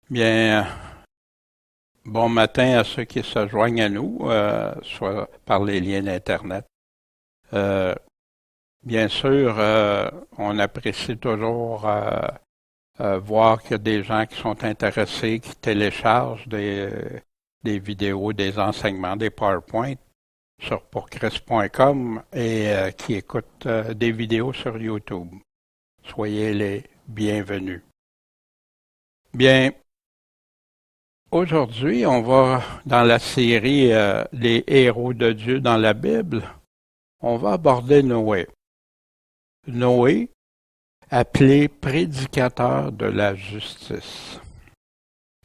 Bien, bon matin à ceux qui se joignent à nous, soit par les liens d'Internet. Euh, Bien sûr, on apprécie toujours voir qu'il y a des gens qui sont intéressés, qui téléchargent des vidéos, des enseignements, des PowerPoint sur pourchris.com et qui écoutent des vidéos sur YouTube. Soyez les bienvenus. Bien, aujourd'hui, on va, dans la série Les héros de Dieu dans la Bible, on va aborder Noé. Noé, appelé prédicateur de la justice.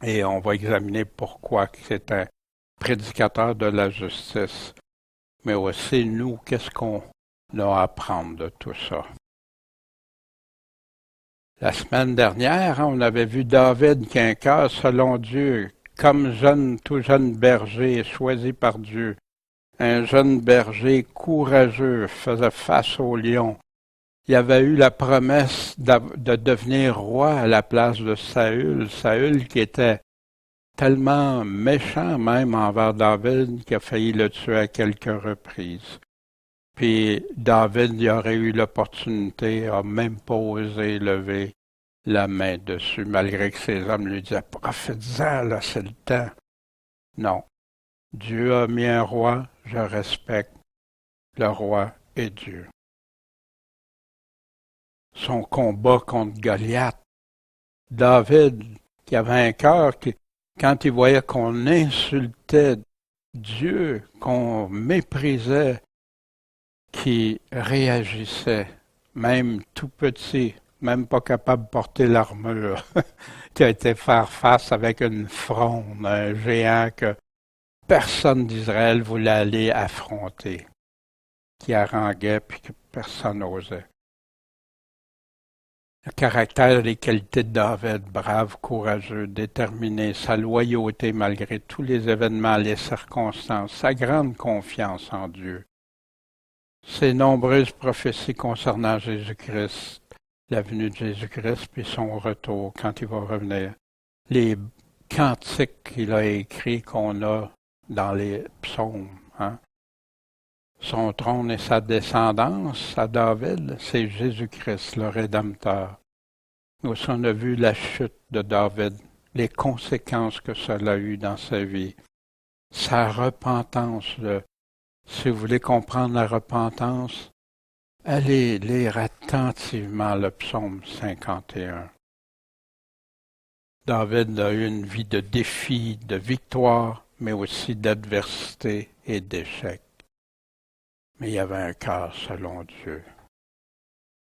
Et on va examiner pourquoi c'est un prédicateur de la justice. Mais aussi, nous, qu'est-ce qu'on a à apprendre de tout ça? La semaine dernière, on avait vu David qui a un cœur selon Dieu, comme tout jeune berger choisi par Dieu. Un jeune berger courageux faisait face au lion. Il avait eu la promesse de devenir roi à la place de Saül. Saül qui était tellement méchant même envers David qu'il a failli le tuer à quelques reprises. Puis David y aurait eu l'opportunité, a même pas osé lever la main dessus, malgré que ses hommes lui disaient Prophète-en, là, c'est le temps. Non. Dieu a mis un roi, je respecte. Le roi est Dieu. Son combat contre Goliath. David, qui avait un cœur qui, quand il voyait qu'on insultait Dieu, qu'on méprisait, qui réagissait, même tout petit, même pas capable de porter l'armure, qui a été faire face avec une fronde, un géant que personne d'Israël voulait aller affronter, qui haranguait puis que personne n'osait. Le caractère et les qualités de David, brave, courageux, déterminé, sa loyauté malgré tous les événements, les circonstances, sa grande confiance en Dieu, ses nombreuses prophéties concernant Jésus-Christ, la venue de Jésus-Christ, puis son retour quand il va revenir, les cantiques qu'il a écrits qu'on a dans les psaumes, hein? Son trône et sa descendance à David, c'est Jésus-Christ, le Rédempteur. Nous on a vu la chute de David, les conséquences que cela a eu dans sa vie, sa repentance. Si vous voulez comprendre la repentance, allez lire attentivement le psaume 51. David a eu une vie de défis, de victoires, mais aussi d'adversité et d'échecs. Mais il avait un cœur selon Dieu.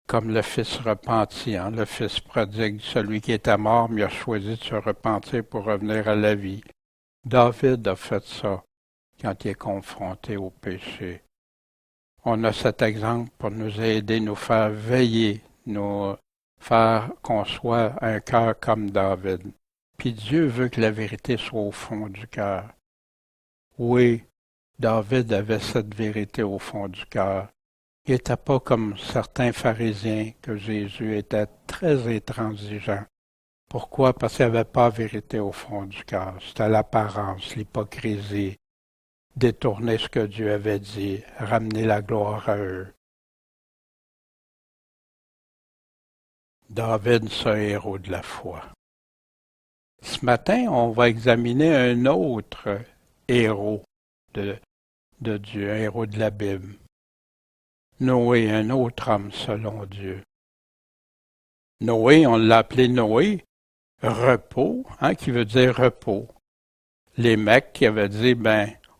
Comme le fils repenti, hein, le fils prodigue, celui qui était mort, mais a choisi de se repentir pour revenir à la vie. David a fait ça quand il est confronté au péché. On a cet exemple pour nous aider, nous faire veiller, nous faire qu'on soit un cœur comme David. Puis Dieu veut que la vérité soit au fond du cœur. Oui, David avait cette vérité au fond du cœur. Il n'était pas comme certains pharisiens que Jésus était très intransigeant. Pourquoi? Parce qu'il n'y avait pas la vérité au fond du cœur. C'était l'apparence, l'hypocrisie, détourner ce que Dieu avait dit, ramener la gloire à eux. David, ce héros de la foi. Ce matin, on va examiner un autre héros de Dieu, un héros de la Bible. Noé, un autre homme selon Dieu. Noé, on l'a appelé Noé, repos, hein, qui veut dire repos. Les mecs qui avaient dit,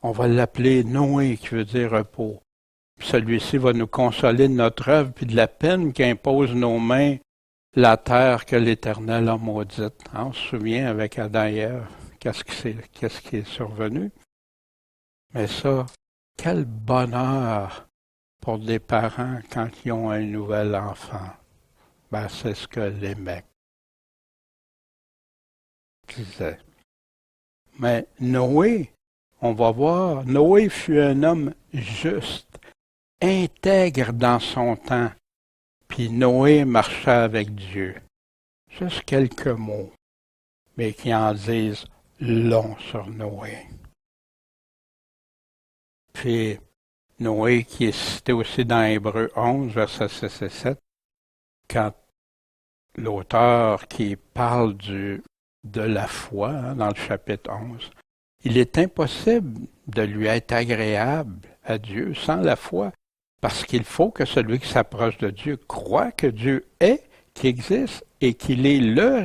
on va l'appeler Noé, qui veut dire repos. Celui-ci va nous consoler de notre œuvre puis de la peine qu'impose nos mains la terre que l'Éternel a maudite. Hein, on se souvient avec Adam et Ève, qu'est-ce qui est survenu. Mais ça, quel bonheur pour des parents quand ils ont un nouvel enfant. C'est ce que les mecs disaient. Mais Noé, on va voir, Noé fut un homme juste, intègre dans son temps. Puis Noé marcha avec Dieu. Juste quelques mots. mais qui en disent long sur Noé. Puis Noé, qui est cité aussi dans Hébreux 11, versets 6 et 7, quand l'auteur qui parle de la foi, dans le chapitre 11, il est impossible de lui être agréable à Dieu sans la foi, parce qu'il faut que celui qui s'approche de Dieu croit que Dieu est, qu'il existe et qu'il est le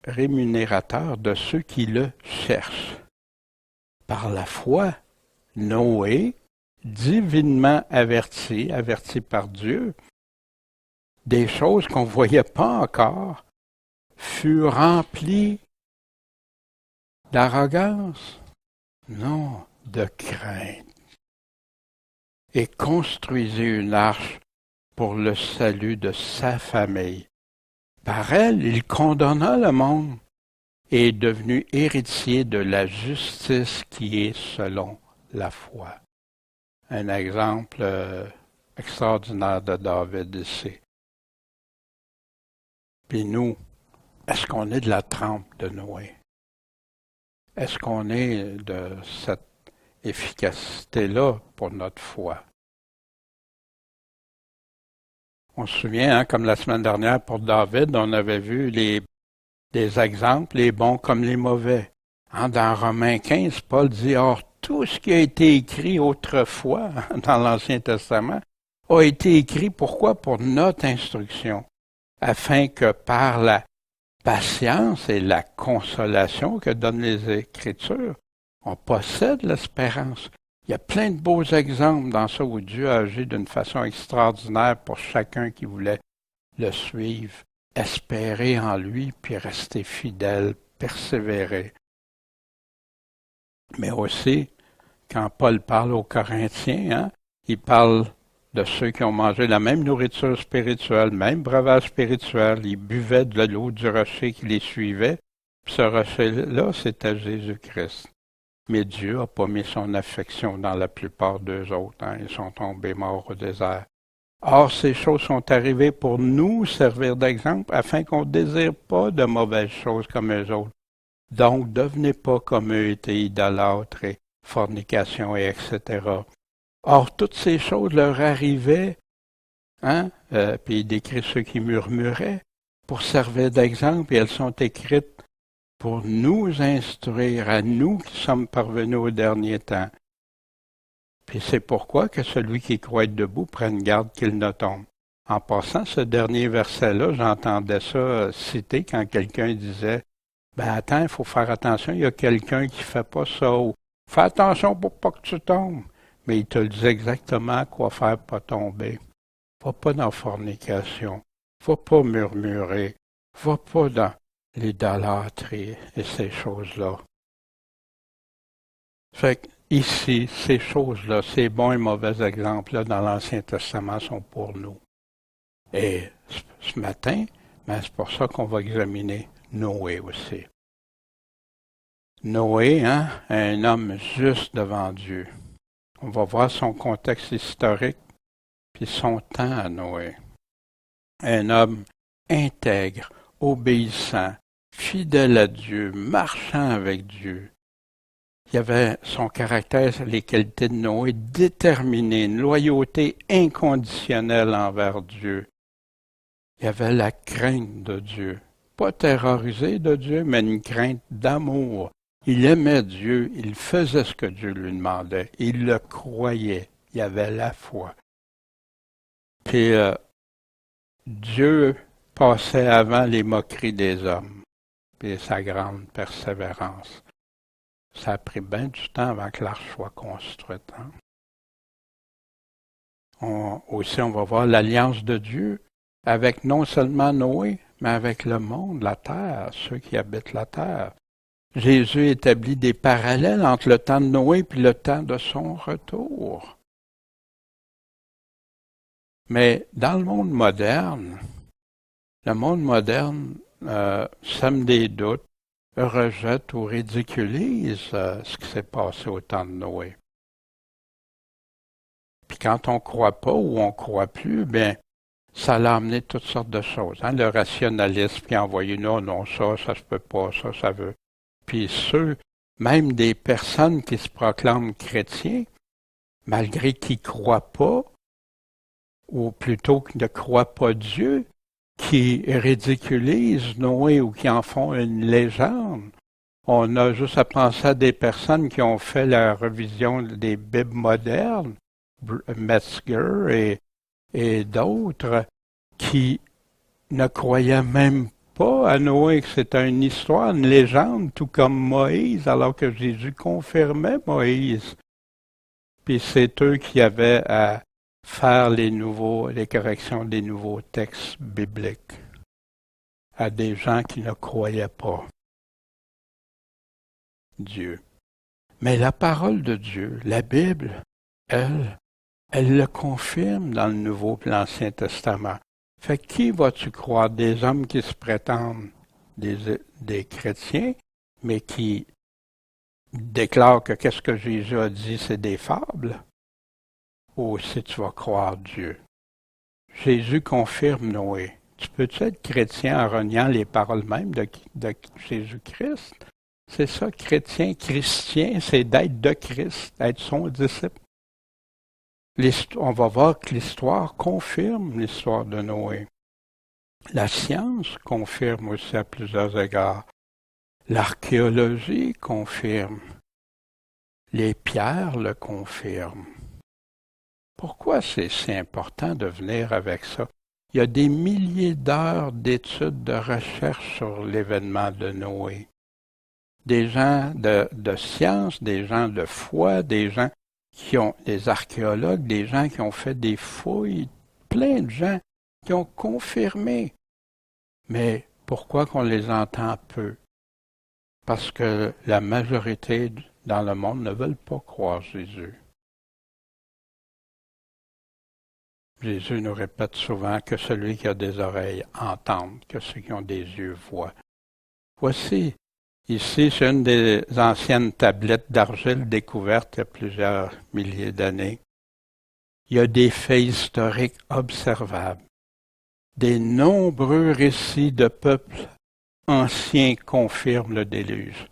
rémunérateur de ceux qui le cherchent. Par la foi, Noé, divinement averti par Dieu, des choses qu'on ne voyait pas encore, fut rempli d'arrogance, non, de crainte, et construisit une arche pour le salut de sa famille. Par elle, il condamna le monde et est devenu héritier de la justice qui est selon la foi. Un exemple extraordinaire de David ici. Puis nous, est-ce qu'on est de la trempe de Noé? Est-ce qu'on est de cette efficacité-là pour notre foi? On se souvient, comme la semaine dernière pour David, on avait vu des exemples, les bons comme les mauvais. Dans Romains 15, Paul dit, « Or, tout ce qui a été écrit autrefois dans l'Ancien Testament a été écrit, pourquoi? Pour notre instruction, afin que par la patience et la consolation que donnent les Écritures, on possède l'espérance. » Il y a plein de beaux exemples dans ça où Dieu a agi d'une façon extraordinaire pour chacun qui voulait le suivre, espérer en lui, puis rester fidèle, persévérer. Mais aussi, quand Paul parle aux Corinthiens, il parle de ceux qui ont mangé la même nourriture spirituelle, même breuvage spirituel, ils buvaient de l'eau du rocher qui les suivait, puis ce rocher-là, c'était Jésus-Christ. Mais Dieu n'a pas mis son affection dans la plupart d'eux autres. Ils sont tombés morts au désert. Or, ces choses sont arrivées pour nous servir d'exemple, afin qu'on ne désire pas de mauvaises choses comme eux autres. Donc, devenez pas comme eux étaient idolâtres et fornication, et etc. Or, toutes ces choses leur arrivaient, puis il décrit ceux qui murmuraient, pour servir d'exemple, et elles sont écrites pour nous instruire, à nous qui sommes parvenus au dernier temps. Puis c'est pourquoi que celui qui croit être debout prenne garde qu'il ne tombe. En passant, ce dernier verset-là, j'entendais ça cité quand quelqu'un disait « Ben attends, il faut faire attention, il y a quelqu'un qui fait pas ça. » ou « Fais attention pour pas que tu tombes. » Mais il te le dit exactement quoi faire pour pas tomber. Va pas dans la fornication. Va pas murmurer. Va pas dans l'idolâtrie et ces choses-là. Fait que ici, ces choses-là, ces bons et mauvais exemples-là dans l'Ancien Testament sont pour nous. Et ce matin, c'est pour ça qu'on va examiner Noé aussi. Noé, un homme juste devant Dieu. On va voir son contexte historique, puis son temps à Noé. Un homme intègre, obéissant, fidèle à Dieu, marchant avec Dieu. Il y avait son caractère, les qualités de Noé, déterminé, une loyauté inconditionnelle envers Dieu. Il y avait la crainte de Dieu. Pas terrorisé de Dieu, mais une crainte d'amour. Il aimait Dieu, il faisait ce que Dieu lui demandait. Il le croyait, il avait la foi. Puis Dieu passait avant les moqueries des hommes, puis sa grande persévérance. Ça a pris bien du temps avant que l'arche soit construite. Aussi, on va voir l'alliance de Dieu avec non seulement Noé, mais avec le monde, la terre, ceux qui habitent la terre. Jésus établit des parallèles entre le temps de Noé et le temps de son retour. Mais dans le monde moderne sème des doutes, rejette ou ridiculise ce qui s'est passé au temps de Noé. Puis quand on ne croit pas ou on ne croit plus, bien, ça l'a amené toutes sortes de choses. Hein? Le rationalisme qui a envoyé non, non, ça se peut pas, ça veut. Puis même des personnes qui se proclament chrétiens, malgré qu'ils croient pas, ou plutôt qu'ils ne croient pas Dieu, qui ridiculisent Noé ou qui en font une légende. On a juste à penser à des personnes qui ont fait la révision des Bibles modernes, Metzger et d'autres, qui ne croyaient même pas à Noé, que c'était une histoire, une légende, tout comme Moïse, alors que Jésus confirmait Moïse. Puis c'est eux qui avaient à faire les corrections des nouveaux textes bibliques à des gens qui ne croyaient pas Dieu. Mais la parole de Dieu, la Bible, elle le confirme dans le Nouveau et l'Ancien Testament. Fait que qui vas-tu croire? Des hommes qui se prétendent des chrétiens, mais qui déclarent que qu'est-ce que Jésus a dit, c'est des fables? Ou si tu vas croire Dieu? Jésus confirme Noé. Tu peux-tu être chrétien en reniant les paroles mêmes de Jésus-Christ? C'est ça, chrétien, christien, c'est d'être de Christ, être son disciple. On va voir que l'histoire confirme l'histoire de Noé. La science confirme aussi à plusieurs égards. L'archéologie confirme. Les pierres le confirment. Pourquoi c'est si important de venir avec ça? Il y a des milliers d'heures d'études, de recherche sur l'événement de Noé. Des gens de science, des gens de foi, des archéologues, des gens qui ont fait des fouilles, plein de gens qui ont confirmé. Mais pourquoi qu'on les entend peu? Parce que la majorité dans le monde ne veulent pas croire Jésus. Jésus nous répète souvent que celui qui a des oreilles entende, que ceux qui ont des yeux voient. Voici, ici, c'est une des anciennes tablettes d'argile découvertes il y a plusieurs milliers d'années. Il y a des faits historiques observables. Des nombreux récits de peuples anciens confirment le déluge.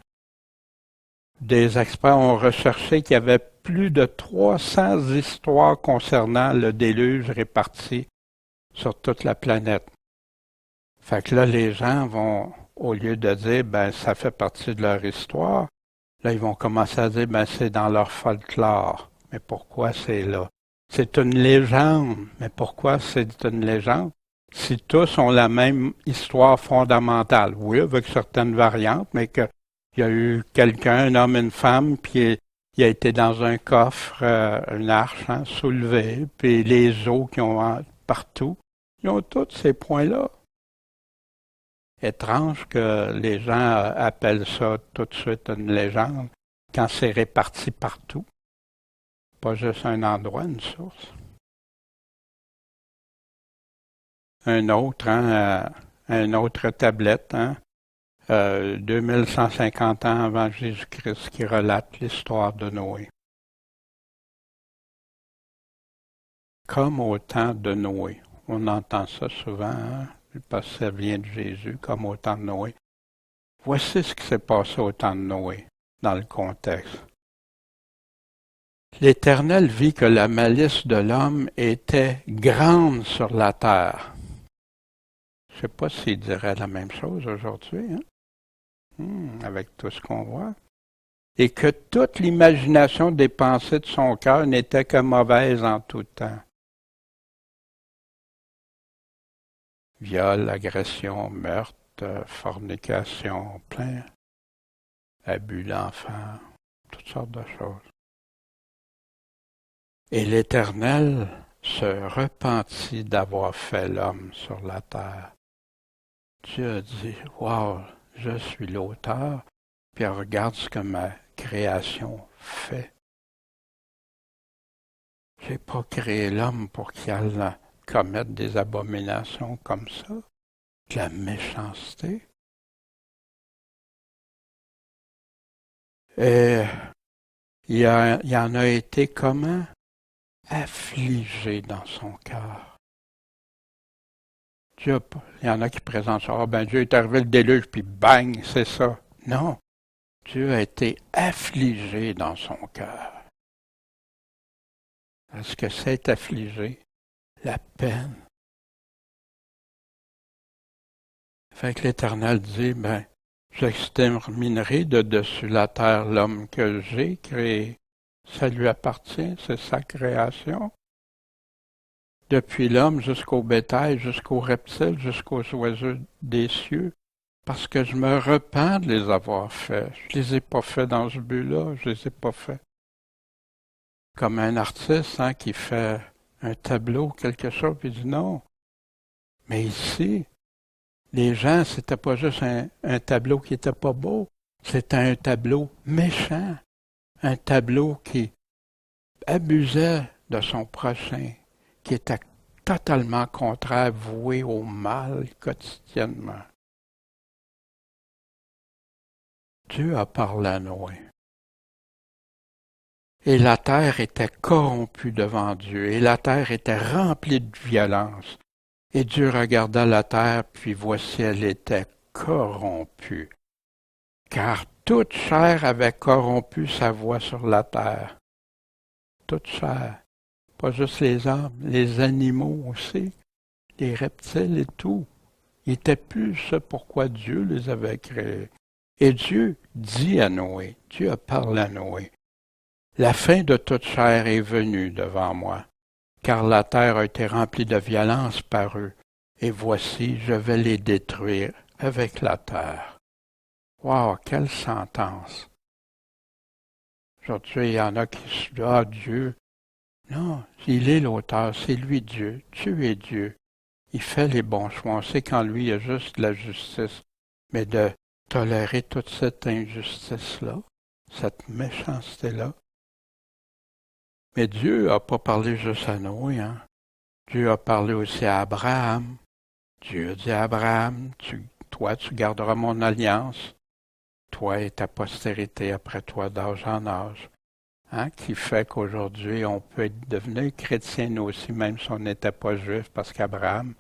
Des experts ont recherché qu'il y avait plus de 300 histoires concernant le déluge réparties sur toute la planète. Fait que là, les gens vont, au lieu de dire, ça fait partie de leur histoire, là, ils vont commencer à dire, c'est dans leur folklore. Mais pourquoi c'est là? C'est une légende. Mais pourquoi c'est une légende? Si tous ont la même histoire fondamentale, oui, avec certaines variantes, mais qu'il y a eu quelqu'un, un homme, une femme, puis il a été dans un coffre, une arche, soulevée, puis les eaux qui ont partout, ils ont tous ces points-là. Étrange que les gens appellent ça tout de suite une légende quand c'est réparti partout, pas juste un endroit, une source. Un autre tablette, 2150 ans avant Jésus-Christ, qui relate l'histoire de Noé. Comme au temps de Noé. On entend ça souvent, parce que ça vient de Jésus, comme au temps de Noé. Voici ce qui s'est passé au temps de Noé, dans le contexte. L'Éternel vit que la malice de l'homme était grande sur la terre. Je ne sais pas s'il dirait la même chose aujourd'hui, avec tout ce qu'on voit. Et que toute l'imagination des pensées de son cœur n'était que mauvaise en tout temps. Viol, agression, meurtre, fornication, plein, abus d'enfants, toutes sortes de choses. Et l'Éternel se repentit d'avoir fait l'homme sur la terre. Dieu a dit, « Wow, je suis l'auteur, puis regarde ce que ma création fait. J'ai pas créé l'homme pour qu'il aille commettre des abominations comme ça, de la méchanceté. Et il en a été comment? Affligé dans son cœur. Il y en a qui présentent ça. Ah, ben Dieu est arrivé le déluge, puis bang, c'est ça. Non. Dieu a été affligé dans son cœur. Est-ce que c'est affligé? La peine. Fait que l'Éternel dit, ben, j'exterminerai de dessus la terre l'homme que j'ai créé. Ça lui appartient, c'est sa création. Depuis l'homme jusqu'au bétail, jusqu'aux reptiles, jusqu'aux oiseaux des cieux, parce que je me repens de les avoir faits. Je les ai pas faits dans ce but-là, je les ai pas faits. Comme un artiste qui fait un tableau, quelque chose, puis il dit non. Mais ici, les gens, c'était pas juste un tableau qui était pas beau, c'était un tableau méchant, un tableau qui abusait de son prochain, qui était totalement contraire, voué au mal quotidiennement. Dieu a parlé à Noé. Et la terre était corrompue devant Dieu, et la terre était remplie de violence. Et Dieu regarda la terre, puis voici elle était corrompue, car toute chair avait corrompu sa voie sur la terre. Toute chair, pas juste les hommes, les animaux aussi, les reptiles et tout. Ils n'étaient plus ce pourquoi Dieu les avait créés. Et Dieu dit à Noé, Dieu a parlé à Noé, la fin de toute chair est venue devant moi, car la terre a été remplie de violence par eux, et voici, je vais les détruire avec la terre. Wow, quelle sentence! Aujourd'hui, il y en a qui se disent, ah, Dieu. Non, il est l'auteur, c'est lui Dieu. Dieu est Dieu. Il fait les bons choix. On sait qu'en lui, il y a juste la justice. Mais de tolérer toute cette injustice-là, cette méchanceté-là. Mais Dieu n'a pas parlé juste à Noé, Dieu a parlé aussi à Abraham. Dieu a dit à Abraham, toi, tu garderas mon alliance, toi et ta postérité après toi d'âge en âge. Qui fait qu'aujourd'hui, on peut devenir chrétien nous aussi, même si on n'était pas juif, parce qu'Abraham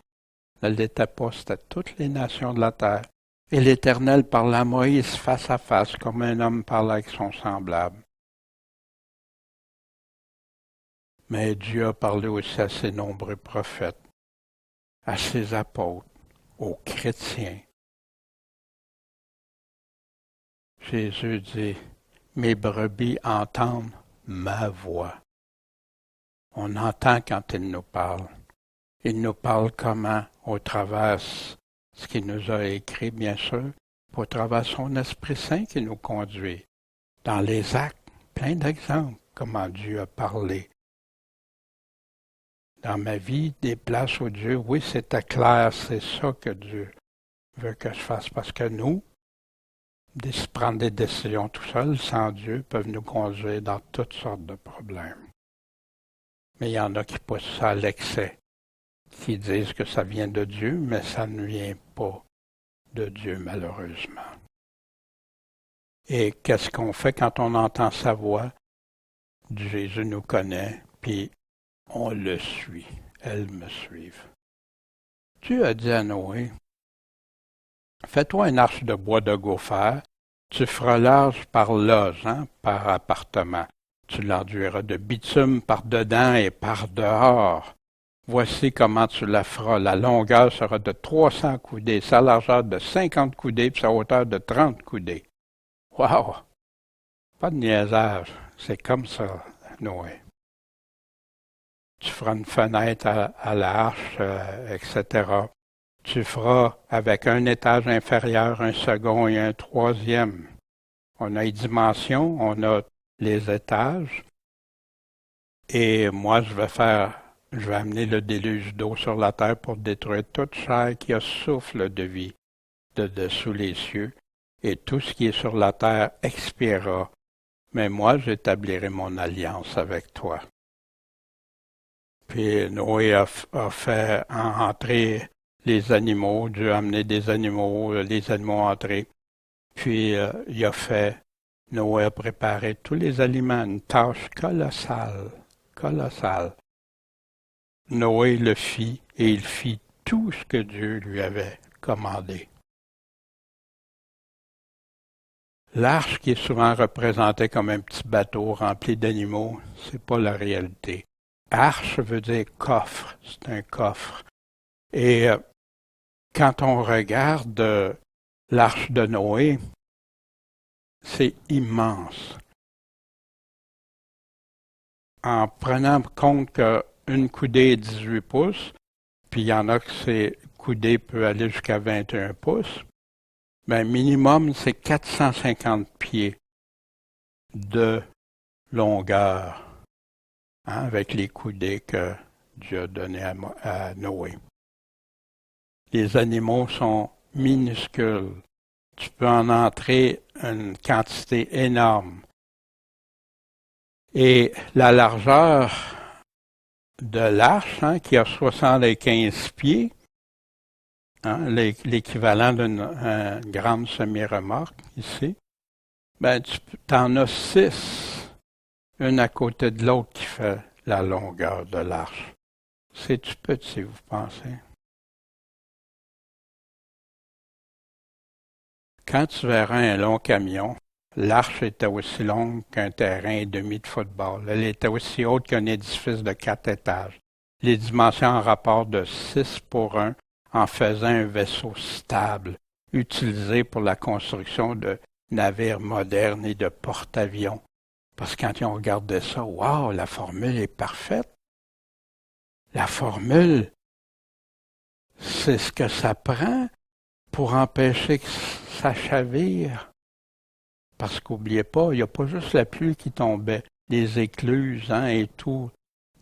ne l'était pas, c'était toutes les nations de la terre. Et l'Éternel parla à Moïse face à face, comme un homme parle avec son semblable. Mais Dieu a parlé aussi à ses nombreux prophètes, à ses apôtres, aux chrétiens. Jésus dit, mes brebis entendent ma voix. On entend quand il nous parle. Il nous parle comment? Au travers ce qu'il nous a écrit, bien sûr, puis au travers son Esprit Saint qui nous conduit. Dans les actes, plein d'exemples, comment Dieu a parlé. Dans ma vie, des places où Dieu, oui, c'était clair, c'est ça que Dieu veut que je fasse. Parce que nous, prendre des décisions tout seuls, sans Dieu, peuvent nous conduire dans toutes sortes de problèmes. Mais il y en a qui poussent ça à l'excès, qui disent que ça vient de Dieu, mais ça ne vient pas de Dieu, malheureusement. Et qu'est-ce qu'on fait quand on entend sa voix? Jésus nous connaît, puis on le suit. Elles me suivent. Dieu a dit à Noé, fais-toi une arche de bois de gopher, tu feras large par loge, par appartement. Tu l'enduiras de bitume par dedans et par dehors. Voici comment tu la feras. La longueur sera de 300 coudées, sa largeur de 50 coudées, puis sa hauteur de 30 coudées. Wow! Pas de niaisage. C'est comme ça, Noé. Tu feras une fenêtre à l'arche, etc. Tu feras avec un étage inférieur, un second et un troisième. On a les dimensions, on a les étages. Et moi, je vais amener le déluge d'eau sur la terre pour détruire toute chair qui a souffle de vie de dessous les cieux. Et tout ce qui est sur la terre expirera. Mais moi, j'établirai mon alliance avec toi. Puis Noé a fait entrer les animaux. Dieu a amené des animaux, les animaux entrés. Puis Noé a préparé tous les aliments, une tâche colossale. Noé le fit, et il fit tout ce que Dieu lui avait commandé. L'arche, qui est souvent représentée comme un petit bateau rempli d'animaux, c'est pas la réalité. Arche veut dire coffre, c'est un coffre. Et quand on regarde l'arche de Noé, c'est immense. En prenant compte qu'une coudée est 18 pouces, puis il y en a que ces coudées peut aller jusqu'à 21 pouces, ben minimum c'est 450 pieds de longueur, hein, avec les coudées que Dieu a données à Noé. Les animaux sont minuscules. Tu peux en entrer une quantité énorme. Et la largeur de l'arche, hein, qui a 75 pieds, hein, l'équivalent d'une grande semi-remorque ici, ben tu en as 6, une à côté de l'autre, qui fait la longueur de l'arche. C'est-tu petit, vous pensez? Quand tu verras un long camion, l'arche était aussi longue qu'un terrain et demi de football. Elle était aussi haute qu'un édifice de 4 étages. Les dimensions en rapport de 6:1 en faisaient un vaisseau stable, utilisé pour la construction de navires modernes et de porte-avions. Parce que quand ils ont regardé ça, wow, la formule est parfaite. La formule, c'est ce que ça prend pour empêcher que ça chavire. Parce qu'oubliez pas, il n'y a pas juste la pluie qui tombait, les écluses, hein, et tout,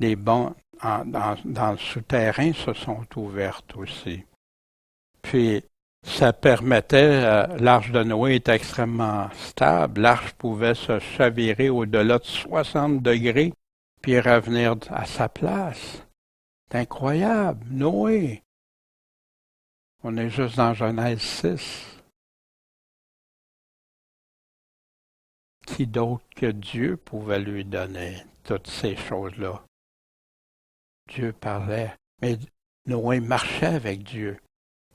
les bancs dans le souterrain se sont ouvertes aussi. Puis, ça permettait, l'arche de Noé était extrêmement stable, l'arche pouvait se chavirer au-delà de 60 degrés, puis revenir à sa place. C'est incroyable, Noé. On est juste dans Genèse 6. Qui d'autre que Dieu pouvait lui donner toutes ces choses-là? Dieu parlait, mais Noé marchait avec Dieu.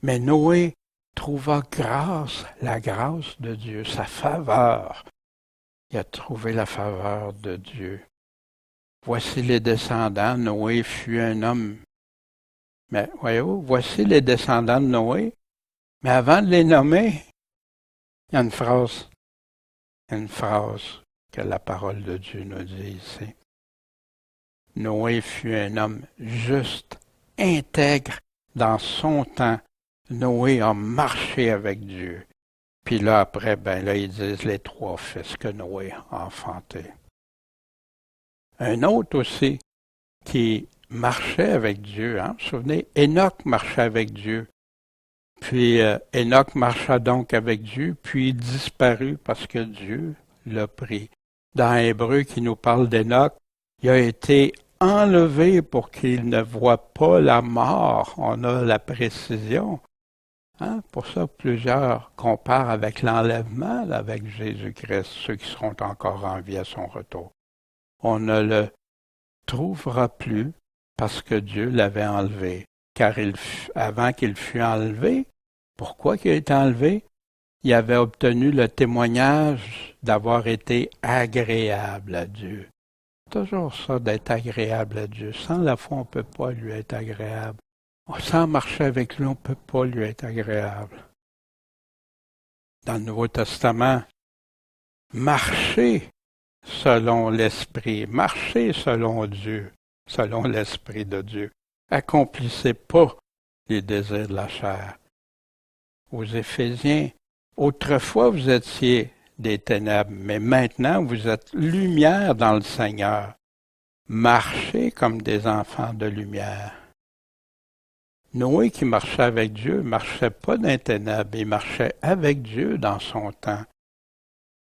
Mais Noé trouva la grâce de Dieu, sa faveur. Il a trouvé la faveur de Dieu. Voici les descendants, Noé fut un homme. Mais voyez-vous, voici les descendants de Noé. Mais avant de les nommer, il y a une phrase que la parole de Dieu nous dit ici. Noé fut un homme juste, intègre dans son temps. Noé a marché avec Dieu. Puis là, après, ben là, ils disent les 3 fils que Noé a enfantés. Un autre aussi qui marchait avec Dieu, hein, vous vous souvenez, Enoch marchait avec Dieu. Puis Enoch marcha donc avec Dieu, puis il disparut parce que Dieu l'a pris. Dans Hébreu qui nous parle d'Enoch, il a été enlevé pour qu'il ne voie pas la mort. On a la précision. Hein? Pour ça, plusieurs comparent avec l'enlèvement, là, avec Jésus-Christ, ceux qui seront encore en vie à son retour. On ne le trouvera plus parce que Dieu l'avait enlevé. Car avant qu'il fût enlevé, pourquoi il a été enlevé? Il avait obtenu le témoignage d'avoir été agréable à Dieu. Toujours ça, d'être agréable à Dieu. Sans la foi, on ne peut pas lui être agréable. Sans marcher avec lui, on ne peut pas lui être agréable. Dans le Nouveau Testament, marcher selon l'Esprit, marcher selon Dieu, selon l'Esprit de Dieu. Accomplissez pas les désirs de la chair. Aux Éphésiens, autrefois vous étiez des ténèbres, mais maintenant vous êtes lumière dans le Seigneur. Marchez comme des enfants de lumière. Noé qui marchait avec Dieu, marchait pas dans les ténèbres, il marchait avec Dieu dans son temps.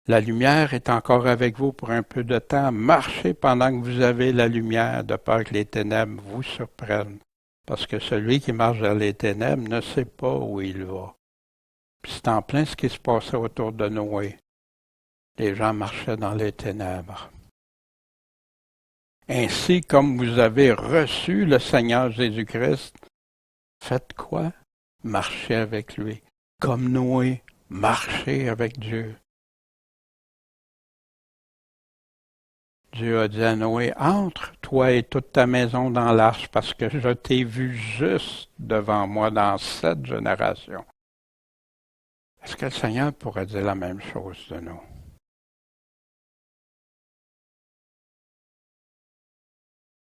La lumière est encore avec vous pour un peu de temps. Marchez pendant que vous avez la lumière, de peur que les ténèbres vous surprennent. Parce que celui qui marche vers les ténèbres ne sait pas où il va. Puis c'est en plein ce qui se passait autour de Noé. Les gens marchaient dans les ténèbres. Ainsi, comme vous avez reçu le Seigneur Jésus-Christ, Faites quoi? Marchez avec lui. Comme Noé, marchez avec Dieu. Dieu a dit à Noé, entre, toi et toute ta maison dans l'arche, parce que je t'ai vu juste devant moi dans cette génération. Est-ce que le Seigneur pourrait dire la même chose de nous?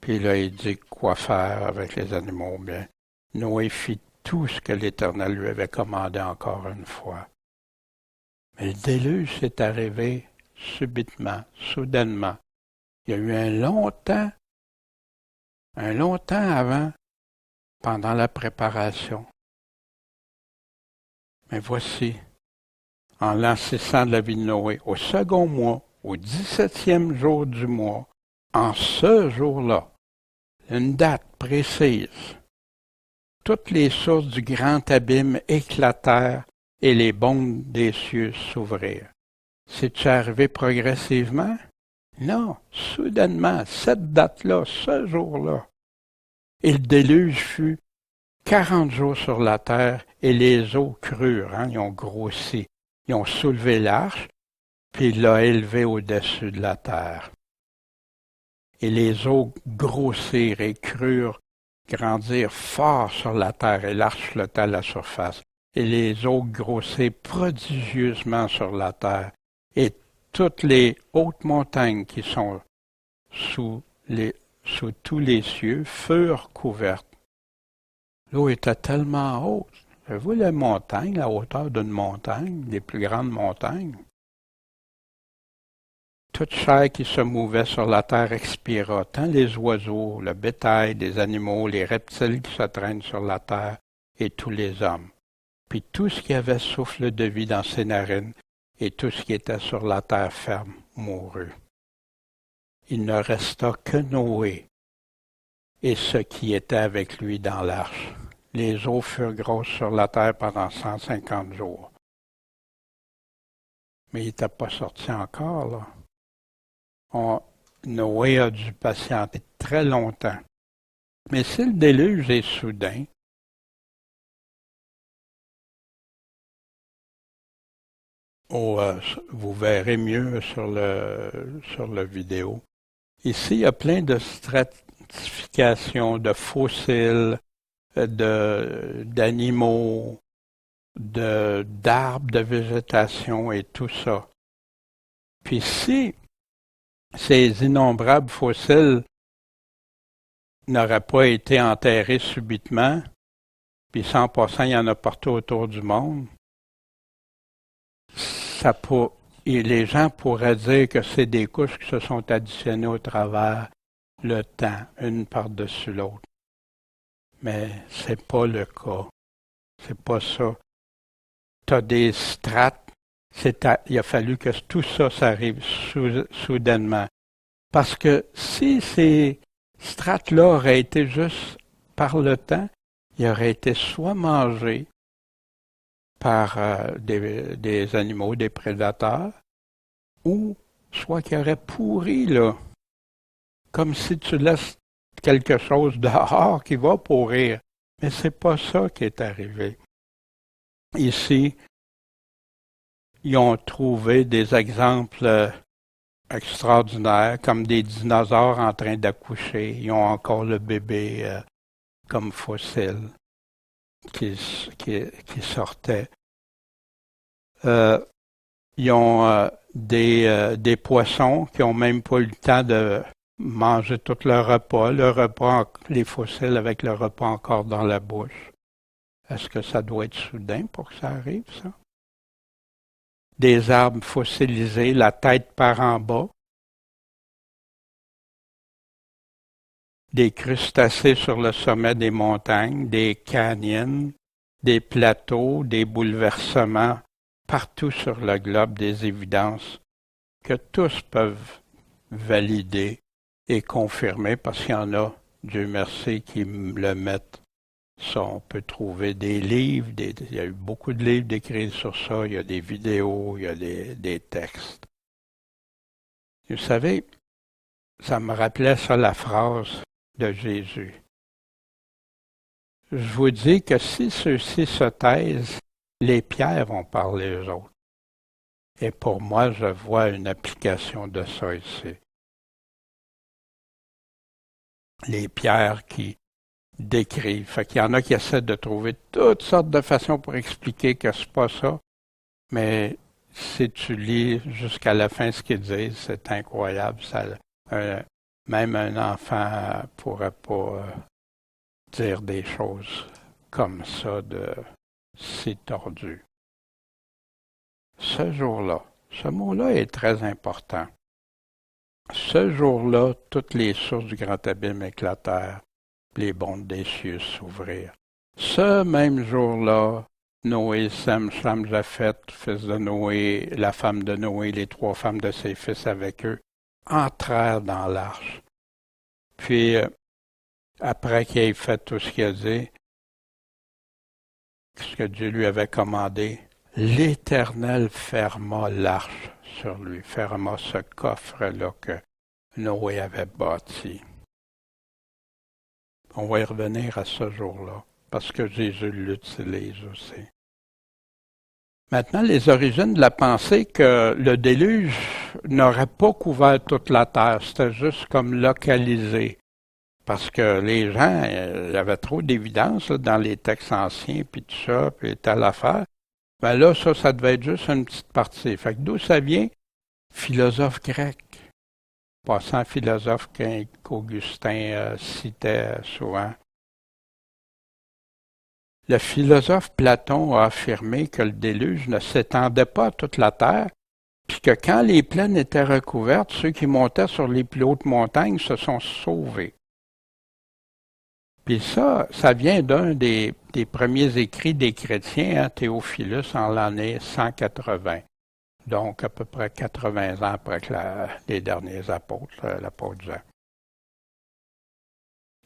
Puis là, il dit quoi faire avec les animaux. Bien, Noé fit tout ce que l'Éternel lui avait commandé encore une fois. Mais le déluge est arrivé subitement, soudainement. Il y a eu un long temps avant, pendant la préparation. Mais voici, en l'an 600 de la vie de Noé, au second mois, au 17e jour du mois, en ce jour-là, une date précise, toutes les sources du grand abîme éclatèrent et les bondes des cieux s'ouvrirent. C'est-tu arrivé progressivement? Non, soudainement, cette date-là, ce jour-là. Et le déluge fut 40 jours sur la terre et les eaux crurent, ils ont grossi. Ils ont soulevé l'arche, puis il l'a élevé au-dessus de la terre. Et les eaux grossirent et crurent, grandirent fort sur la terre, et l'arche flottait à la surface. Et les eaux grossirent prodigieusement sur la terre, et toutes les hautes montagnes qui sont sous tous les cieux furent couvertes. L'eau était tellement haute. Avez-vous les montagnes, la hauteur d'une montagne, les plus grandes montagnes? Toute chair qui se mouvait sur la terre expira, tant les oiseaux, le bétail, des animaux, les reptiles qui se traînent sur la terre, et tous les hommes. Puis tout ce qui avait souffle de vie dans ses narines, et tout ce qui était sur la terre ferme, mourut. Il ne resta que Noé, et ce qui était avec lui dans l'arche. Les eaux furent grosses sur la terre pendant 150 jours. Mais il n'était pas sorti encore, là. Noé a dû patienter très longtemps. Mais si le déluge est soudain, vous verrez mieux sur le vidéo. Ici, il y a plein de stratifications de fossiles, d'animaux, d'arbres, de végétation et tout ça. Puis si ces innombrables fossiles n'auraient pas été enterrés subitement, puis 100%, il y en a partout autour du monde, et les gens pourraient dire que c'est des couches qui se sont additionnées au travers le temps, une par-dessus l'autre. Mais c'est pas le cas. C'est pas ça. Tu as des strates. Il a fallu que tout ça s'arrive soudainement. Parce que si ces strates-là auraient été juste par le temps, ils auraient été soit mangés par des animaux, des prédateurs, ou soit qu'ils auraient pourri, là. Comme si tu laisses quelque chose dehors qui va pourrir. Mais c'est pas ça qui est arrivé. Ici, ils ont trouvé des exemples extraordinaires, comme des dinosaures en train d'accoucher. Ils ont encore le bébé comme fossile qui sortait. Ils ont des poissons qui n'ont même pas eu le temps de manger tout leur repas, les fossiles avec le repas encore dans la bouche. Est-ce que ça doit être soudain pour que ça arrive, ça? Des arbres fossilisés, la tête par en bas. Des crustacés sur le sommet des montagnes, des canyons, des plateaux, des bouleversements partout sur le globe, des évidences que tous peuvent valider et confirmer parce qu'il y en a, Dieu merci, qui le mettent. Ça, on peut trouver des livres, il y a eu beaucoup de livres décrits sur ça, il y a des vidéos, il y a des textes. Vous savez, ça me rappelait ça la phrase de Jésus. je vous dis que si ceux-ci se taisent, les pierres vont parler eux autres. Et pour moi, je vois une application de ça ici. Les pierres qui décrivent. Fait qu'il y en a qui essaient de trouver toutes sortes de façons pour expliquer que c'est pas ça. Mais si tu lis jusqu'à la fin ce qu'ils disent, c'est incroyable. Même un enfant pourrait pas dire des choses comme ça de si tordu. Ce jour-là, ce mot-là est très important. Ce jour-là, toutes les sources du grand abîme éclatèrent, les bondes des cieux s'ouvrirent. Ce même jour-là, Noé, Sem, Cham, Japheth, fils de Noé, la femme de Noé, les 3 femmes de ses fils avec eux, entrèrent dans l'arche. Puis, après qu'il ait fait tout ce qu'il a dit, ce que Dieu lui avait commandé, l'Éternel ferma l'arche sur lui, ferma ce coffre-là que Noé avait bâti. On va y revenir à ce jour-là, parce que Jésus l'utilise aussi. Maintenant, les origines de la pensée que le déluge n'aurait pas couvert toute la terre, c'était juste comme localisé. Parce que les gens, il y avait trop d'évidence dans les textes anciens, puis tout ça, puis telle affaire. Ben là, ça devait être juste une petite partie. Fait que d'où ça vient? Philosophe grec. Passant philosophe qu'Augustin citait souvent. Le philosophe Platon a affirmé que le déluge ne s'étendait pas à toute la terre, puis que quand les plaines étaient recouvertes, ceux qui montaient sur les plus hautes montagnes se sont sauvés. Puis ça vient d'un des premiers écrits des chrétiens, Théophilus, en l'année 180. Donc à peu près 80 ans après que les derniers apôtres, l'apôtre Jean.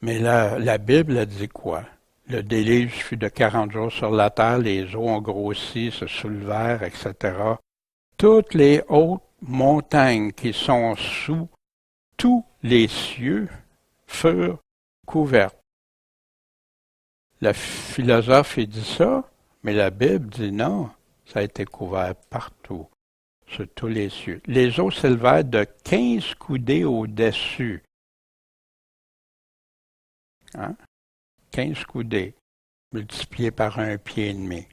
Mais la Bible a dit quoi? Le déluge fut de 40 jours sur la terre, les eaux ont grossi, se soulevèrent, etc. Toutes les hautes montagnes qui sont sous tous les cieux furent couvertes. Le philosophe, il dit ça, mais la Bible dit non, ça a été couvert partout, sur tous les cieux. Les eaux s'élevèrent de 15 coudées au-dessus. 15 coudées, multiplié par 1,5 pied.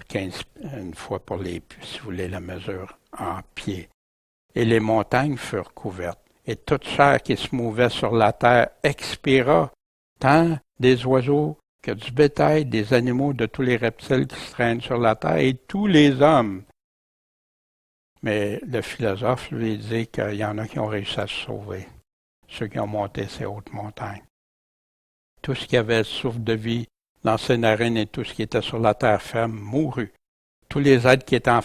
15, une fois pour si vous voulez la mesure en pieds. Et les montagnes furent couvertes, et toute chair qui se mouvait sur la terre expira, tant des oiseaux que du bétail, des animaux, de tous les reptiles qui se traînent sur la terre, et tous les hommes. Mais le philosophe lui dit qu'il y en a qui ont réussi à se sauver, ceux qui ont monté ces hautes montagnes. Tout ce qui avait le souffle de vie dans ses narines et tout ce qui était sur la terre ferme mourut. Tous les êtres qui étaient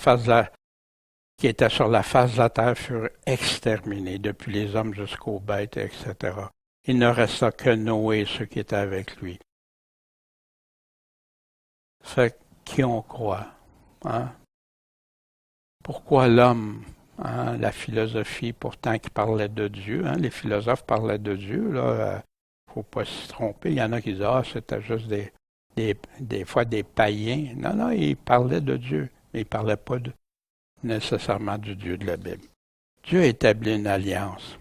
sur la face de la terre furent exterminés, depuis les hommes jusqu'aux bêtes, etc. Il ne resta que Noé, ceux qui étaient avec lui. Fait qui on croit? Pourquoi l'homme? La philosophie, pourtant, qui parlait de Dieu, les philosophes parlaient de Dieu, là, faut pas s'y tromper. Il y en a qui disent, c'était juste des fois des païens. Non, ils parlaient de Dieu, mais ils ne parlaient pas nécessairement du Dieu de la Bible. Dieu a établi une alliance.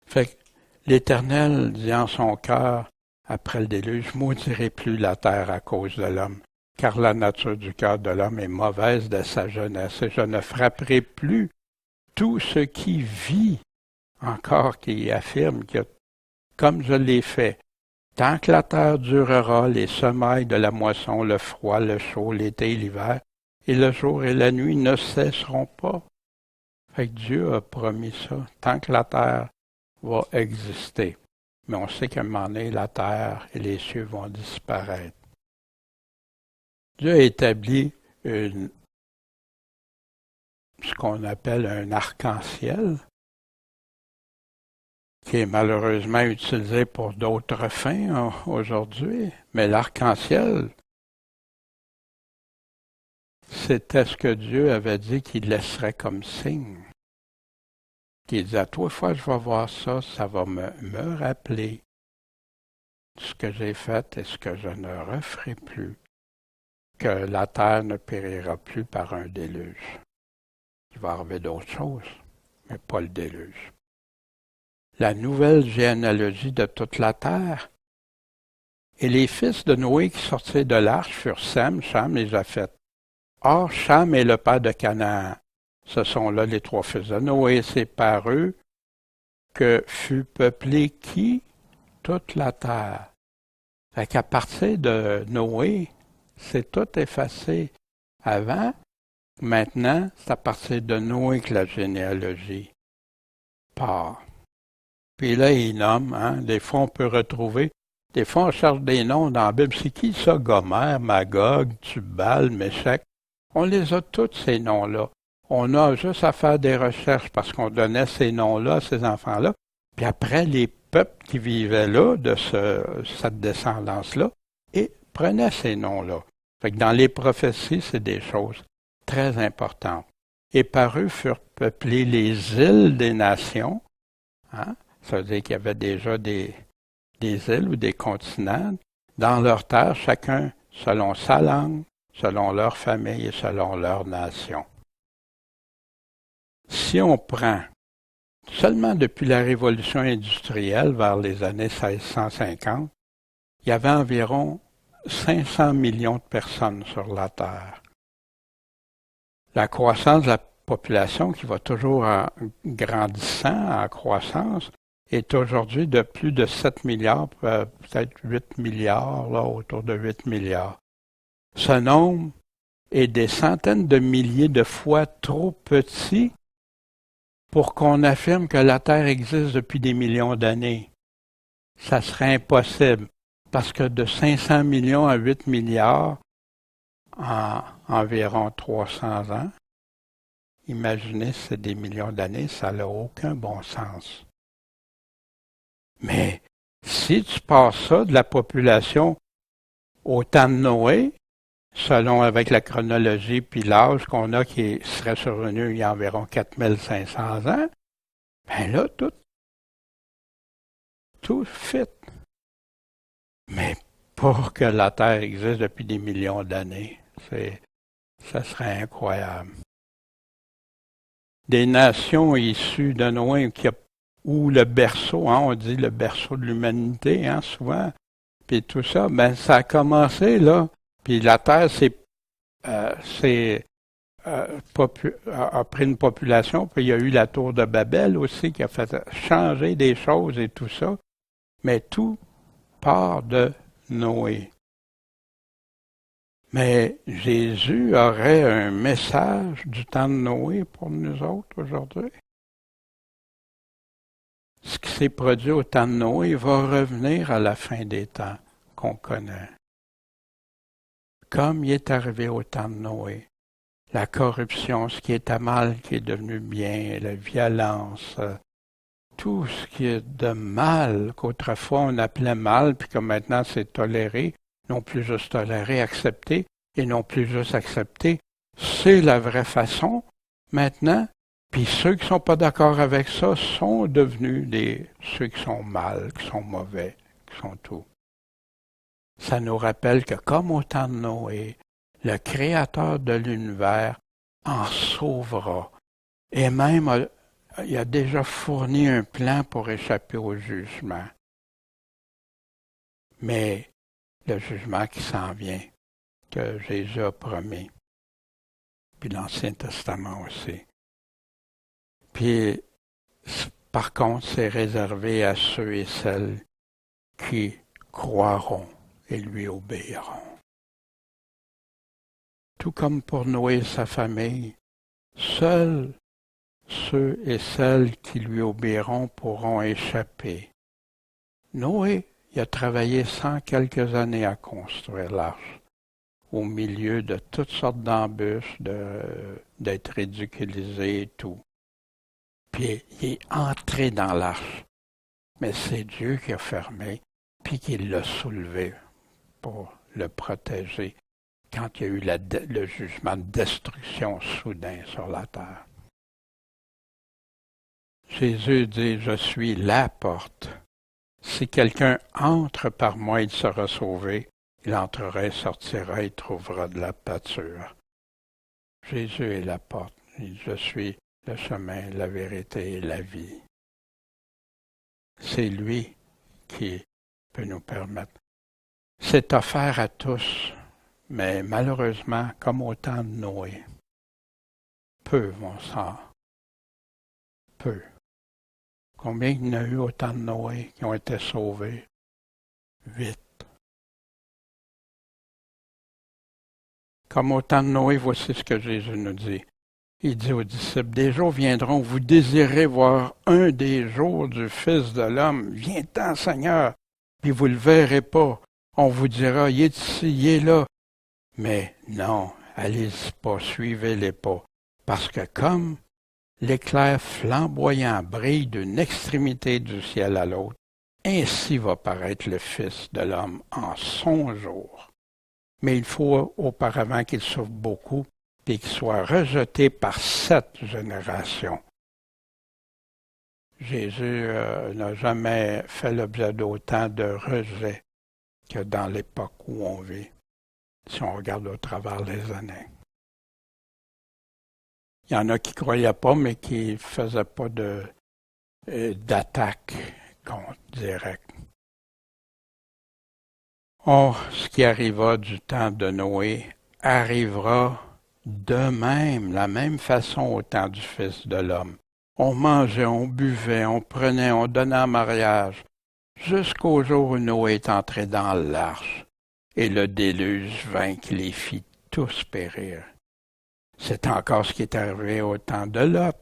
Fait que l'Éternel dit en son cœur, après le déluge, je maudirai plus la terre à cause de l'homme, car la nature du cœur de l'homme est mauvaise de sa jeunesse, et je ne frapperai plus tout ce qui vit, encore qui affirme que, comme je l'ai fait, tant que la terre durera, les semailles de la moisson, le froid, le chaud, l'été et l'hiver, et le jour et la nuit ne cesseront pas. Fait que Dieu a promis ça, tant que la terre va exister. Mais on sait qu'à un moment donné, la terre et les cieux vont disparaître. Dieu a établi ce qu'on appelle un arc-en-ciel, qui est malheureusement utilisé pour d'autres fins aujourd'hui. Mais l'arc-en-ciel, c'était ce que Dieu avait dit qu'il laisserait comme signe. Qu'il disait, à 3 fois je vais voir ça, ça va me rappeler ce que j'ai fait et ce que je ne referai plus, que la terre ne périra plus par un déluge. Il va arriver d'autres choses, mais pas le déluge. La nouvelle généalogie de toute la terre. Et les fils de Noé qui sortaient de l'arche furent Sem, Cham et Japheth. Or, Cham est le père de Canaan. Ce sont là les trois fils de Noé. C'est par eux que fut peuplée qui? Toute la terre. Fait qu'à partir de Noé, c'est tout effacé. Avant, maintenant, c'est à partir de Noé que la généalogie part. Puis là, il nomme, hein, des fois on peut retrouver, des fois on cherche des noms dans la Bible. C'est qui ça? Gomère, Magog, Tubal, Méchec. On les a tous ces noms-là. On a juste à faire des recherches parce qu'on donnait ces noms-là à ces enfants-là. Puis après, les peuples qui vivaient là, de cette descendance-là, et prenaient ces noms-là. Fait que dans les prophéties, c'est des choses très importantes. Et par eux furent peuplées les îles des nations. Hein? Ça veut dire qu'il y avait déjà des îles ou des continents dans leur terre, chacun selon sa langue, selon leur famille et selon leur nation. Si on prend seulement depuis la révolution industrielle vers les années 1650, il y avait environ 500 millions de personnes sur la Terre. La croissance de la population, qui va toujours en grandissant, en croissance, est aujourd'hui de plus de 7 milliards, peut-être 8 milliards, là, autour de 8 milliards. Ce nombre est des centaines de milliers de fois trop petit pour qu'on affirme que la Terre existe depuis des millions d'années. Ça serait impossible, parce que de 500 millions à 8 milliards en environ 300 ans, imaginez si c'est des millions d'années, ça n'a aucun bon sens. Mais si tu passes ça de la population au temps de Noé, selon avec la chronologie puis l'âge qu'on a qui serait survenu il y a environ 4500 ans, ben là, tout fit. Mais pour que la Terre existe depuis des millions d'années, ça serait incroyable. Des nations issues de Noé où le berceau, hein, on dit le berceau de l'humanité, hein, souvent, puis tout ça, ben ça a commencé là. Puis la Terre a pris une population, puis il y a eu la tour de Babel aussi qui a fait changer des choses et tout ça. Mais tout part de Noé. Mais Jésus aurait un message du temps de Noé pour nous autres aujourd'hui. Ce qui s'est produit au temps de Noé va revenir à la fin des temps qu'on connaît. Comme il est arrivé au temps de Noé. La corruption, ce qui était mal, qui est devenu bien, la violence, tout ce qui est de mal, qu'autrefois on appelait mal, puis que maintenant c'est toléré, non plus juste toléré, accepté, et non plus juste accepté, c'est la vraie façon maintenant. Puis ceux qui sont pas d'accord avec ça sont devenus ceux qui sont mal, qui sont mauvais, qui sont tout. Ça nous rappelle que comme au temps de Noé, le Créateur de l'univers en sauvera. Et même, il a déjà fourni un plan pour échapper au jugement. Mais le jugement qui s'en vient, que Jésus a promis. Puis l'Ancien Testament aussi. Puis, par contre, c'est réservé à ceux et celles qui croiront et lui obéiront. Tout comme pour Noé et sa famille, seuls ceux et celles qui lui obéiront pourront échapper. Noé, il a travaillé 100 quelques années à construire l'arche, au milieu de toutes sortes d'embûches, d'être ridiculisé et tout. Puis il est entré dans l'arche, mais c'est Dieu qui a fermé, puis qui l'a soulevé pour le protéger quand il y a eu le jugement de destruction soudain sur la terre. Jésus dit, je suis la porte. Si quelqu'un entre par moi, il sera sauvé. Il entrera et sortira et trouvera de la pâture. Jésus est la porte. Je suis le chemin, la vérité et la vie. C'est lui qui peut nous permettre. C'est offert à tous, mais malheureusement, comme au temps de Noé, peu vont s'en. Peu. Combien il y en a eu au temps de Noé qui ont été sauvés? 8. Comme au temps de Noé, voici ce que Jésus nous dit. Il dit aux disciples, des jours viendront, vous désirez voir un des jours du Fils de l'homme. Viens-t'en, Seigneur, puis vous ne le verrez pas. On vous dira, il est ici, il est là. Mais non, allez-y pas, suivez-les pas. Parce que comme l'éclair flamboyant brille d'une extrémité du ciel à l'autre, ainsi va paraître le Fils de l'homme en son jour. Mais il faut auparavant qu'il souffre beaucoup, et qu'il soit rejeté par cette génération. Jésus n'a jamais fait l'objet d'autant de rejet que dans l'époque où on vit, si on regarde au travers les années. Il y en a qui ne croyaient pas, mais qui ne faisaient pas d'attaque directe. Or, ce qui arriva du temps de Noé arrivera de même, la même façon au temps du Fils de l'homme. On mangeait, on buvait, on prenait, on donnait en mariage, jusqu'au jour où Noé est entré dans l'arche, et le déluge vint qui les fit tous périr. C'est encore ce qui est arrivé au temps de Lot.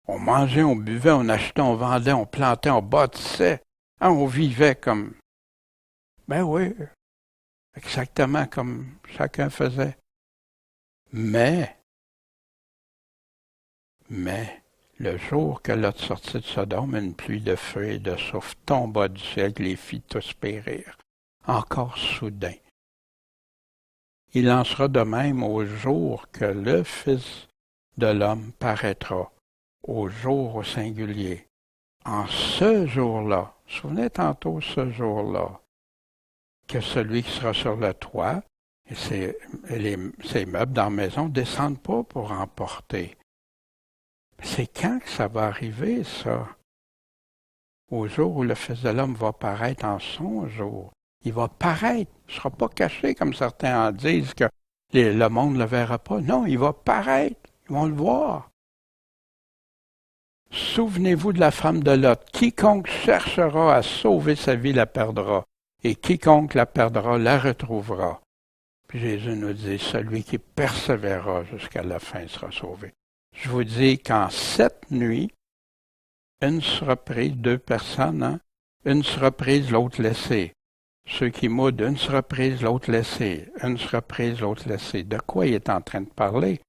On mangeait, on buvait, on achetait, on vendait, on plantait, on bâtissait. On vivait comme... Ben oui, exactement comme chacun faisait. Mais, le jour que Lot sortit de Sodome, une pluie de feu et de soufre tomba du ciel, les fit tous périr. Encore soudain. Il en sera de même au jour que le Fils de l'homme paraîtra, au jour au singulier. En ce jour-là, souvenez tantôt ce jour-là, que celui qui sera sur le toit, et ses meubles dans la maison ne descendent pas pour emporter. C'est quand que ça va arriver, ça? Au jour où le Fils de l'homme va paraître en son jour. Il va paraître. Il ne sera pas caché, comme certains en disent, que le monde ne le verra pas. Non, il va paraître. Ils vont le voir. Souvenez-vous de la femme de Lot. Quiconque cherchera à sauver sa vie la perdra, et quiconque la perdra la retrouvera. Puis Jésus nous dit, celui qui persévérera jusqu'à la fin sera sauvé. Je vous dis qu'en 7 nuits, une sera prise, 2 personnes, hein? Une sera prise, l'autre laissée. Ceux qui moudent, une sera prise, l'autre laissée. Une sera prise, l'autre laissée. De quoi il est en train de parler?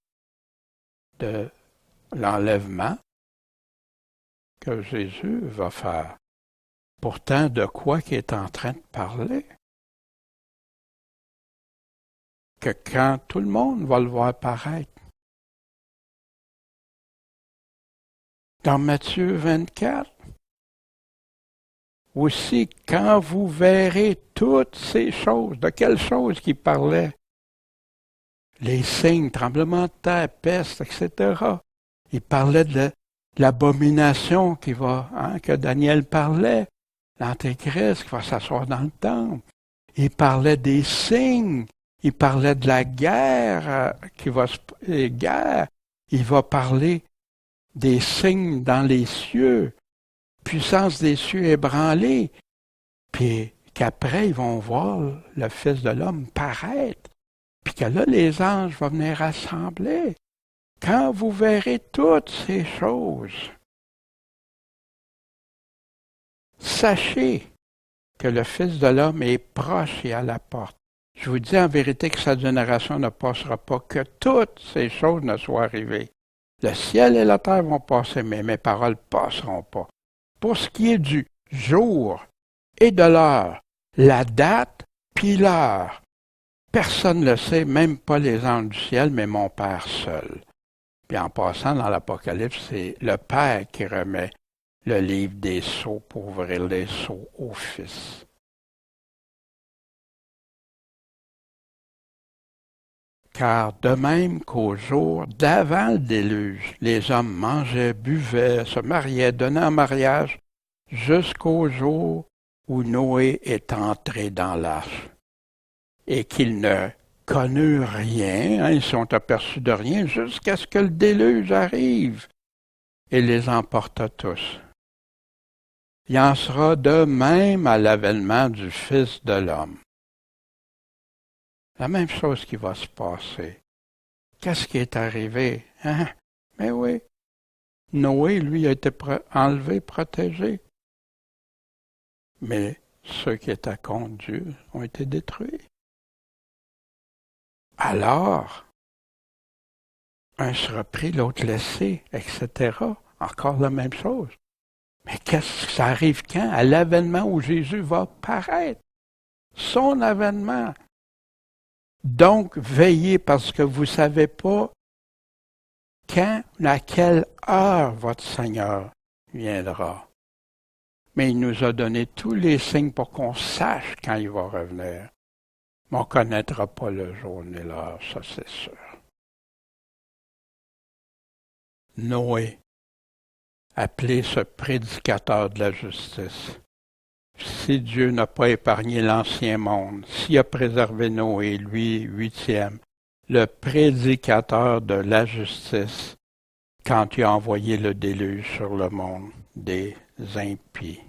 De l'enlèvement que Jésus va faire. Pourtant, de quoi qu'il est en train de parler? Que quand tout le monde va le voir paraître. Dans Matthieu 24, aussi, quand vous verrez toutes ces choses, de quelles choses qu'il parlait? Les signes, tremblements de terre, peste, etc. Il parlait de l'abomination que Daniel parlait, l'Antéchrist qui va s'asseoir dans le temple. Il parlait des signes, il parlait de la guerre il va parler des signes dans les cieux, puissance des cieux ébranlée, puis qu'après ils vont voir le Fils de l'homme paraître, puis que là les anges vont venir rassembler. Quand vous verrez toutes ces choses, sachez que le Fils de l'homme est proche et à la porte. Je vous dis en vérité que cette génération ne passera pas, que toutes ces choses ne soient arrivées. Le ciel et la terre vont passer, mais mes paroles ne passeront pas. Pour ce qui est du jour et de l'heure, la date puis l'heure, personne ne le sait, même pas les anges du ciel, mais mon Père seul. Puis en passant dans l'Apocalypse, c'est le Père qui remet le livre des sceaux pour ouvrir les sceaux au Fils. Car de même qu'au jour d'avant le déluge, les hommes mangeaient, buvaient, se mariaient, donnaient en mariage, jusqu'au jour où Noé est entré dans l'arche, et qu'ils ne connurent rien, ils sont aperçus de rien, jusqu'à ce que le déluge arrive et les emporta tous. Il en sera de même à l'avènement du Fils de l'homme. La même chose qui va se passer. Qu'est-ce qui est arrivé? Hein? Mais oui, Noé, lui, a été enlevé, protégé. Mais ceux qui étaient contre Dieu ont été détruits. Alors, un sera pris, l'autre laissé, etc. Encore la même chose. Mais qu'est-ce que ça arrive quand? À l'avènement où Jésus va paraître. Son avènement. Donc, veillez parce que vous ne savez pas quand, à quelle heure votre Seigneur viendra. Mais il nous a donné tous les signes pour qu'on sache quand il va revenir. Mais on ne connaîtra pas le jour ni l'heure, ça c'est sûr. Noé, appelé ce prédicateur de la justice. Si Dieu n'a pas épargné l'ancien monde, s'il a préservé Noé, lui, huitième, le prédicateur de la justice, quand il a envoyé le déluge sur le monde des impies.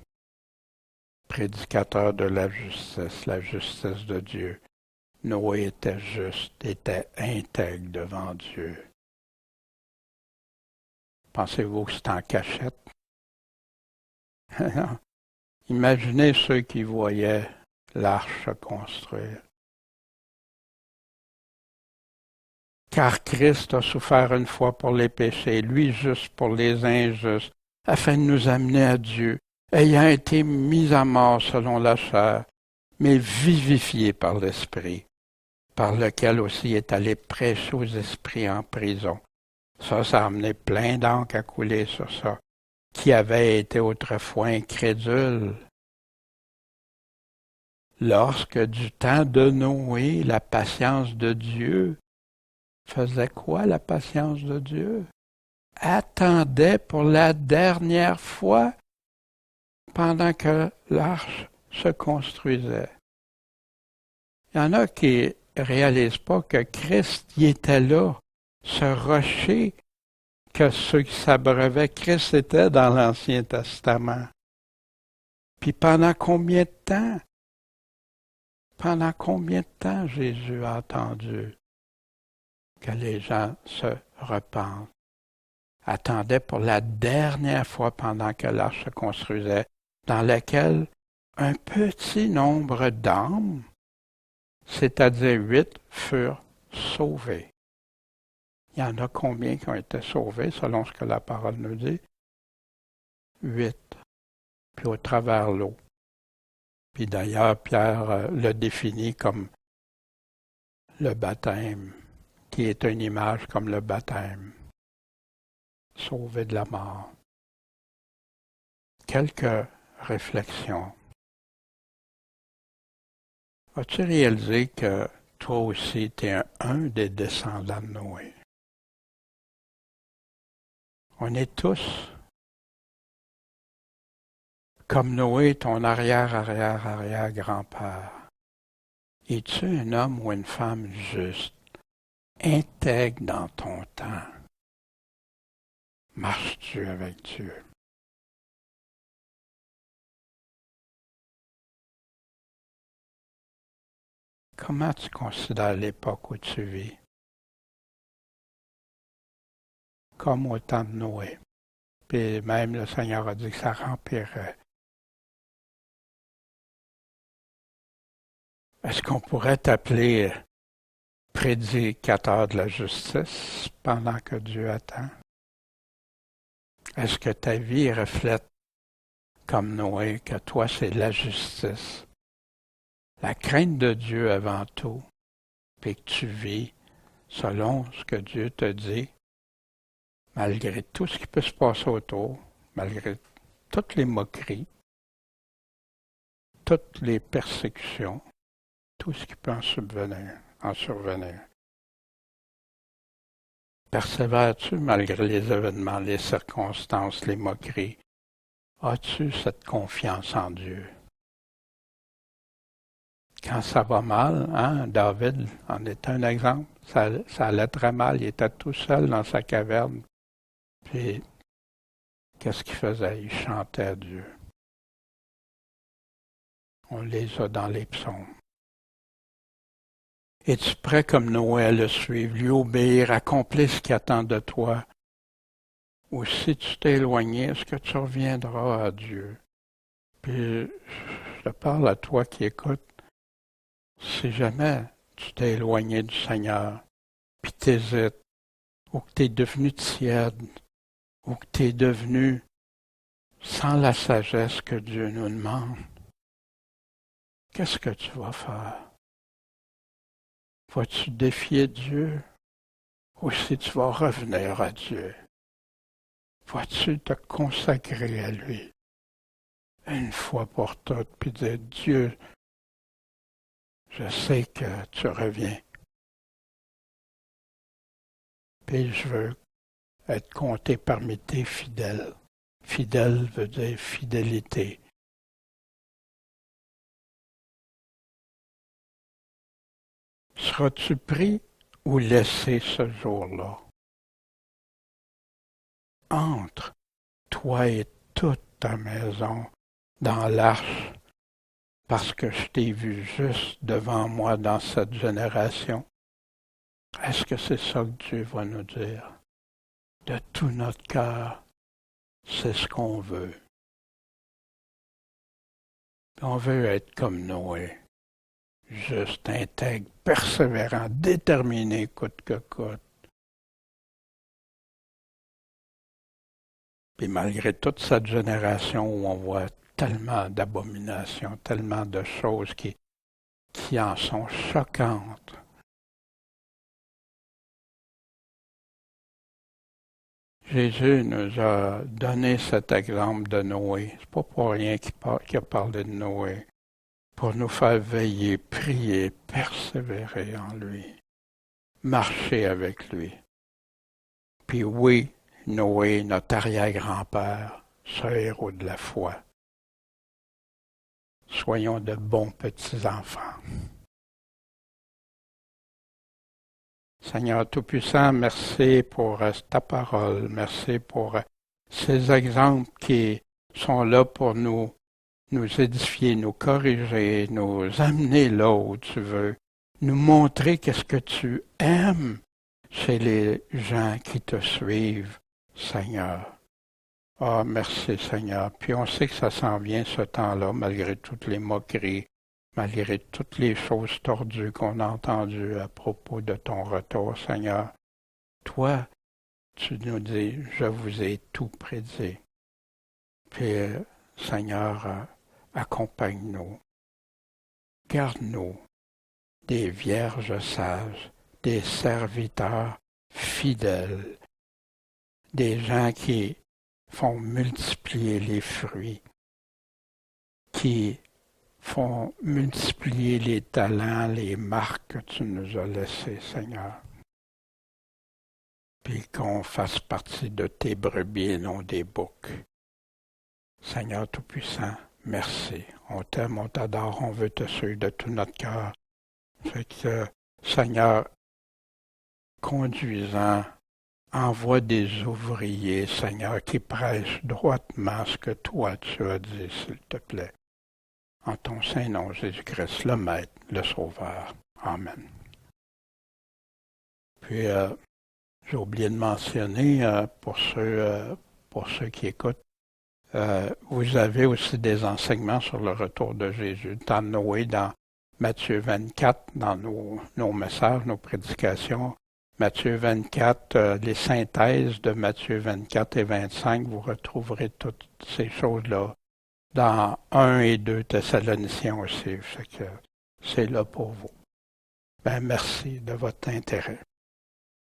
Prédicateur de la justice de Dieu. Noé était juste, était intègre devant Dieu. Pensez-vous que c'est en cachette? Imaginez ceux qui voyaient l'arche se construire. Car Christ a souffert une fois pour les péchés, lui juste pour les injustes, afin de nous amener à Dieu, ayant été mis à mort selon la chair, mais vivifié par l'Esprit, par lequel aussi est allé prêcher aux esprits en prison. Ça a amené plein d'encre à couler sur ça, qui avait été autrefois incrédule. Lorsque du temps de Noé, la patience de Dieu faisait quoi, la patience de Dieu? Attendait pour la dernière fois pendant que l'arche se construisait. Il y en a qui ne réalisent pas que Christ y était là, ce rocher que ceux qui s'abreuvaient, Christ était dans l'Ancien Testament. Puis pendant combien de temps? Pendant combien de temps Jésus a attendu que les gens se repentent? Attendait pour la dernière fois pendant que l'arche se construisait, dans laquelle un petit nombre d'âmes, c'est-à-dire 8, furent sauvés. Il y en a combien qui ont été sauvés, selon ce que la parole nous dit? 8. Puis au travers l'eau. Puis d'ailleurs, Pierre le définit comme le baptême, qui est une image comme le baptême. Sauvé de la mort. Quelques réflexions. As-tu réalisé que toi aussi, tu es un des descendants de Noé? On est tous comme Noé, ton arrière-arrière-arrière-grand-père. Es-tu un homme ou une femme juste, intègre dans ton temps? Marches-tu avec Dieu? Comment tu considères l'époque où tu vis? Comme au temps de Noé. Puis même le Seigneur a dit que ça remplirait. Est-ce qu'on pourrait t'appeler prédicateur de la justice pendant que Dieu attend? Est-ce que ta vie reflète, comme Noé, que toi c'est la justice? La crainte de Dieu avant tout, puis que tu vis selon ce que Dieu te dit, malgré tout ce qui peut se passer autour, malgré toutes les moqueries, toutes les persécutions, tout ce qui peut en survenir. Persévères-tu malgré les événements, les circonstances, les moqueries? As-tu cette confiance en Dieu? Quand ça va mal, David en est un exemple. Ça allait très mal, il était tout seul dans sa caverne. Puis, qu'est-ce qu'il faisait? Il chantait à Dieu. On les a dans les psaumes. Es-tu prêt comme Noé à le suivre, lui obéir, accomplir ce qu'il attend de toi? Ou si tu t'es éloigné, est-ce que tu reviendras à Dieu? Puis, je te parle à toi qui écoutes. Si jamais tu t'es éloigné du Seigneur, puis t'hésites, ou que t'es devenu tiède, ou que t'es devenu sans la sagesse que Dieu nous demande, qu'est-ce que tu vas faire? Vas-tu défier Dieu, ou si tu vas revenir à Dieu? Vas-tu te consacrer à lui une fois pour toutes, puis dire, Dieu, je sais que tu reviens. Puis je veux être compté parmi tes fidèles. Fidèle veut dire fidélité. Seras-tu pris ou laissé ce jour-là? Entre toi et toute ta maison dans l'arche, parce que je t'ai vu juste devant moi dans cette génération. Est-ce que c'est ça que Dieu va nous dire? De tout notre cœur, c'est ce qu'on veut. On veut être comme Noé, juste, intègre, persévérant, déterminé coûte que coûte. Puis malgré toute cette génération où on voit tellement d'abominations, tellement de choses qui en sont choquantes, Jésus nous a donné cet exemple de Noé. C'est pas pour rien qu'il a parlé de Noé. Pour nous faire veiller, prier, persévérer en lui. Marcher avec lui. Puis oui, Noé, notre arrière-grand-père, ce héros de la foi. Soyons de bons petits-enfants. Seigneur Tout-Puissant, merci pour ta parole. Merci pour ces exemples qui sont là pour nous édifier, nous corriger, nous amener là où tu veux, nous montrer qu'est-ce que tu aimes chez les gens qui te suivent, Seigneur. Ah, merci Seigneur. Puis on sait que ça s'en vient ce temps-là, malgré toutes les moqueries, malgré toutes les choses tordues qu'on a entendues à propos de ton retour, Seigneur. Toi, tu nous dis, je vous ai tout prédit. Puis, Seigneur, accompagne-nous. Garde-nous des vierges sages, des serviteurs fidèles, des gens qui font multiplier les fruits, qui font multiplier les talents, les marques que tu nous as laissés, Seigneur. Puis qu'on fasse partie de tes brebis et non des boucs. Seigneur Tout-Puissant, merci. On t'aime, on t'adore, on veut te suivre de tout notre cœur. Fait que, Seigneur, conduisant, envoie des ouvriers, Seigneur, qui prêchent droitement ce que toi tu as dit, s'il te plaît. En ton saint nom, Jésus-Christ, le Maître, le Sauveur. Amen. Puis, j'ai oublié de mentionner, pour ceux qui écoutent, vous avez aussi des enseignements sur le retour de Jésus, dans Noé, dans Matthieu 24, dans nos messages, nos prédications. Matthieu 24, les synthèses de Matthieu 24 et 25, vous retrouverez toutes ces choses-là dans 1 et 2 Thessaloniciens aussi. C'est là pour vous. Merci de votre intérêt.